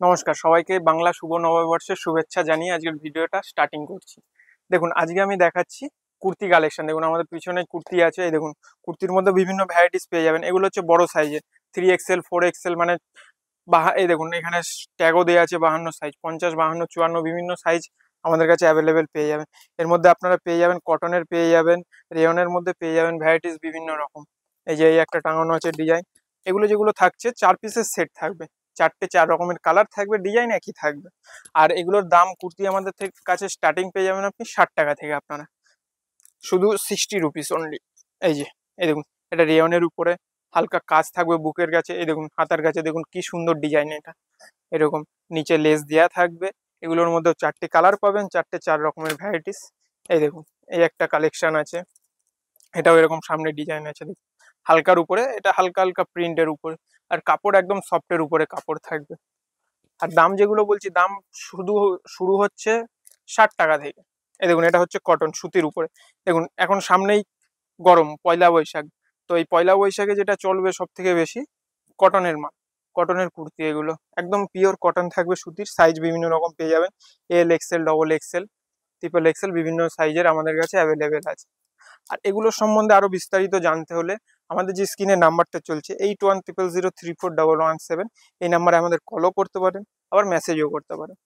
নমস্কার সবাইকে বাংলা শুভ নববর্ষের শুভেচ্ছা জানিয়ে আজকের ভিডিওটা স্টার্টিং করছি। দেখুন আজকে আমি দেখাচ্ছি কুর্তি কালেকশন। দেখুন আমাদের পিছনে কুর্তি আছে, এই দেখুন কুর্তির মধ্যে বিভিন্ন ভ্যারাইটিস পেয়ে যাবেন। এগুলো হচ্ছে বড় সাইজের 3XL 4XL, মানে এই দেখুন এখানে ট্যাগও দেওয়া আছে 52 সাইজ, 50, 52, 54 বিভিন্ন সাইজ আমাদের কাছে অ্যাভেলেবেল পেয়ে যাবেন। এর মধ্যে আপনারা পেয়ে যাবেন কটনের, পেয়ে যাবেন রেয়নের মধ্যে, পেয়ে যাবেন ভ্যারাইটিস বিভিন্ন রকম। এই যে এই একটা টাঙানো আছে ডিজাইন, এগুলো যেগুলো থাকছে 4 পিসের সেট থাকবে, 4 রকমের কালার থাকবে, ডিজাইন একই থাকবে। আর এগুলোর দাম কুর্তি আমাদের কাছে স্টার্টিং পেয়ে যাবেন আপনি 60 টাকা থেকে, আপনারা শুধু 60 রুপিস অনলি। এই যে এই দেখুন এটা রেয়নের উপরে হালকা কাজ থাকবে বুকের কাছে, এই দেখুন হাতার কাছে দেখুন কি সুন্দর ডিজাইন, এটা এরকম নিচে লেস দেওয়া থাকবে। এগুলোর মধ্যে 4টে কালার পাবেন, 4 রকমের ভ্যারাইটিস। এই দেখুন এই একটা কালেকশন আছে, এটাও এরকম সামনে ডিজাইন আছে দেখুন, হালকার উপরে, এটা হালকা হালকা প্রিন্টের উপরে, আর কাপড় একদম সফটের উপরে কাপড় থাকবে। আর দাম যেগুলো বলছি, দাম শুধু শুরু হচ্ছে 60 টাকা থেকে। এই দেখুন এটা হচ্ছে কটন সুতির উপরে। দেখুন এখন সামনেই গরম, পয়লা বৈশাখ, তো এই পয়লা বৈশাখে যেটা চলবে সব থেকে বেশি কটনের মাল, কটনের কুর্তি। এগুলো একদম পিওর কটন থাকবে, সুতির। সাইজ বিভিন্ন রকম পেয়ে যাবেন, XL, XXL, XXL বিভিন্ন সাইজের আমাদের কাছে অ্যাভেলেবেল আছে। আর এগুলোর সম্বন্ধে আরো বিস্তারিত জানতে হলে আমাদের যে স্ক্রিনে নাম্বারটা চলছে 8100034117, এই নাম্বারে আমাদের কলও করতে পারেন, আবার মেসেজও করতে পারেন।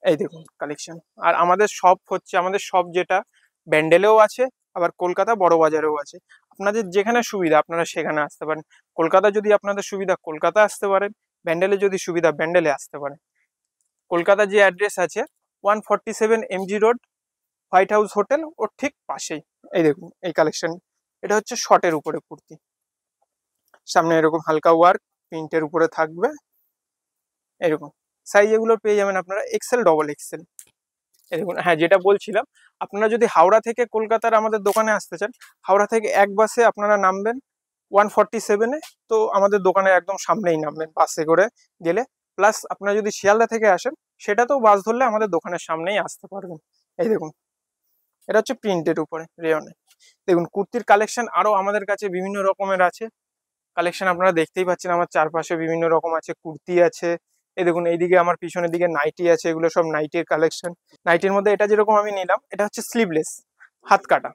এই দেখুন কালেকশন। আর আমাদের শপ যেটা ব্যান্ডেলেও আছে, আবার কলকাতা বড় বাজারেও আছে। আপনাদের যেখানে সুবিধা আপনারা সেখানে আসতে পারেন। কলকাতা যদি আপনাদের সুবিধা কলকাতা আসতে পারেন, ব্যান্ডেলে যদি সুবিধা ব্যান্ডেলে আসতে পারেন। কলকাতা যে অ্যাড্রেস আছে 147 MG road, white house hotel, ওর ঠিক পাশেই। এই দেখুন এই কালেকশন, এটা হচ্ছে শর্টের উপরে কুর্তি, সামনে এরকম হালকা ওয়ার্ক প্রিন্টের উপরে থাকবে। এরকম সাইজ এগুলো পেয়ে যাবেন আপনারা XL, XXL। এই দেখুন, হ্যাঁ যেটা বলছিলাম, আপনারা যদি হাওড়া থেকে কলকাতার আমাদের দোকানে আসতে চান, হাওড়া থেকে এক বাসে আপনারা নামবেন 147-এ, তো আমাদের দোকানের একদম সামনেই নামবেন বাসে করে গেলে। প্লাস আপনারা যদি শিয়ালদা থেকে আসেন, সেটাতেও বাস ধরলে আমাদের দোকানের সামনেই আসতে পারবেন। এই দেখুন এটা হচ্ছে প্রিন্টের উপরে রেয়নে। দেখুন কুর্তির কালেকশন আরো আমাদের কাছে বিভিন্ন রকমের আছে। কালেকশন আপনারা দেখতেই পাচ্ছেন, আমার চারপাশে বিভিন্ন রকম আছে, কুর্তি আছে। এই দেখুন এইদিকে আমার পিছনের দিকে নাইটি আছে, এগুলো সব নাইটির কালেকশন। নাইটির মধ্যে এটা যেরকম আমি নিলাম, এটা হচ্ছে স্লিভলেস, হাত কাটা।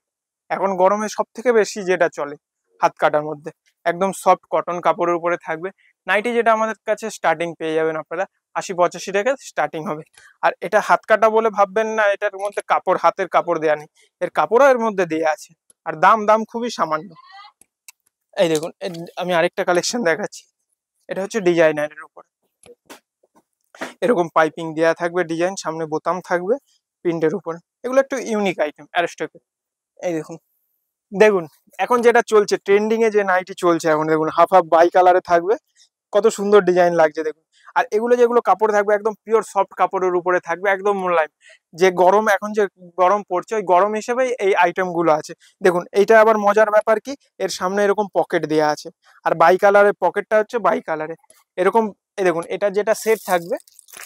এখন গরমে সব থেকে বেশি যেটা চলে হাত কাটার মধ্যে, একদম সফট কটন কাপড়ের উপরে থাকবে। নাইটি যেটা আমাদের কাছে স্টার্টিং পেয়ে যাবেন আপনারা 80-85 টাকা স্টার্টিং হবে। আর এটা হাত কাটা বলে ভাববেন না, এটার মধ্যে কাপড়, হাতের কাপড় দেওয়া নেই, এর কাপড়ও এর মধ্যে দেওয়া আছে। আর দাম খুবই সামান্য। এই দেখুন আমি আরেকটা কালেকশন দেখাচ্ছি, এটা হচ্ছে ডিজাইনারের উপর, এরকম পাইপিং দেওয়া থাকবে, ডিজাইন সামনে বোতাম থাকবে প্রিন্টের উপরে। এগুলো একটু ইউনিক আইটেম অ্যারোস্টকের। এই দেখুন দেখুন এখন যেটা চলছে ট্রেন্ডিং এ, যে নাইটি চলছে এখন, দেখুন হাফ হাফ বাই কালারে থাকবে, কত সুন্দর ডিজাইন লাগছে দেখুন। আর এগুলো যেগুলো কাপড় থাকবে একদম পিওর সফট কাপড়ের উপরে থাকবে, একদম মোলায়েম। যে গরম, এখন যে গরম পড়ছে, ওই গরম হিসেবে এই আইটেম গুলো আছে। দেখুন এইটা আবার মজার ব্যাপার কি, এর সামনে এরকম পকেট দেওয়া আছে, আর বাই কালারের পকেটটা হচ্ছে বাই কালারে এরকম। এই দেখুন এটা যেটা সেট থাকবে,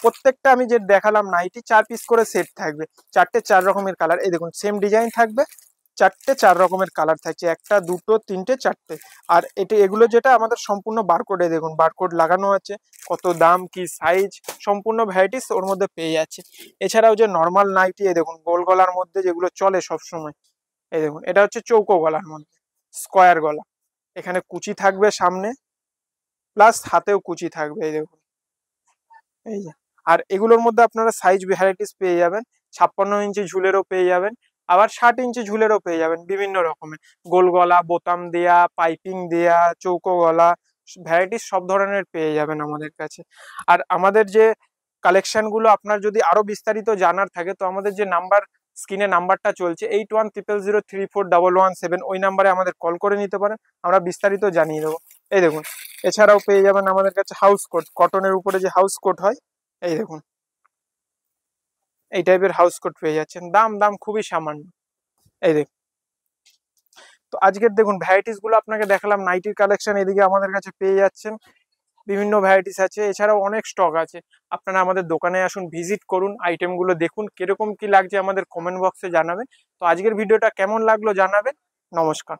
প্রত্যেকটা আমি যে দেখালাম নাইটি 4 পিস করে সেট থাকবে, 4 রকমের কালার। এই দেখুন সেম ডিজাইন থাকবে, 4 রকমের কালার থাকছে, একটা, দুটো, তিনটে, 4টে। আর এগুলো যেটা আমাদের সম্পূর্ণ বারকোডে, দেখুন বারকোড লাগানো আছে, কত দাম কি সাইজ সম্পূর্ণ ভ্যারাইটিস ওর মধ্যে পেয়ে যাচ্ছে। এছাড়াও যে নর্মাল নাইটি, দেখুন গোল গলার মধ্যে যেগুলো চলে সব সময়, এই দেখুন এটা হচ্ছে চৌকো গলার মধ্যে, স্কোয়ার গলা, এখানে কুচি থাকবে সামনে, প্লাস হাতেও কুচি থাকবে। এই দেখুন এই যে। আর এগুলোর মধ্যে আপনারা সাইজ ভ্যারাইটিস পেয়ে যাবেন, 56 ইঞ্চি ঝুলেরও পেয়ে যাবেন, আবার 60 ইঞ্চি ঝুলেরও পেয়ে যাবেন, বিভিন্ন রকমের গোল গলা, বোতাম দেয়া, পাইপিং দেয়া, চৌকো গলা, ভ্যারাইটিস সব ধরনের পেয়ে যাবেন আমাদের কাছে। আর আমাদের যে কালেকশন গুলো আপনার যদি আরো বিস্তারিত জানার থাকে, তো আমাদের যে স্ক্রিনে নাম্বারটা চলছে 8100034117, ওই নাম্বারে আমাদের কল করে নিতে পারেন, আমরা বিস্তারিত জানিয়ে দেবো। এই দেখুন এছাড়াও পেয়ে যাবেন আমাদের কাছে হাউস কোট, কটনের উপরে যে হাউস কোট হয়, এই দেখুন এই টাইপের হাউস কোট পেয়ে যাচ্ছেন, দাম খুবই সামান্য। এই দেখুন, তো আজকের দেখুন ভ্যারাইটিস গুলো আপনাকে দেখালাম, নাইটির কালেকশন এদিকে আমাদের কাছে পেয়ে যাচ্ছেন, বিভিন্ন ভ্যারাইটিস আছে, এছাড়াও অনেক স্টক আছে। আপনারা আমাদের দোকানে আসুন, ভিজিট করুন, আইটেম গুলো দেখুন, কিরকম কি লাগছে আমাদের কমেন্ট বক্সে জানাবেন। তো আজকের ভিডিওটা কেমন লাগলো জানাবেন। নমস্কার।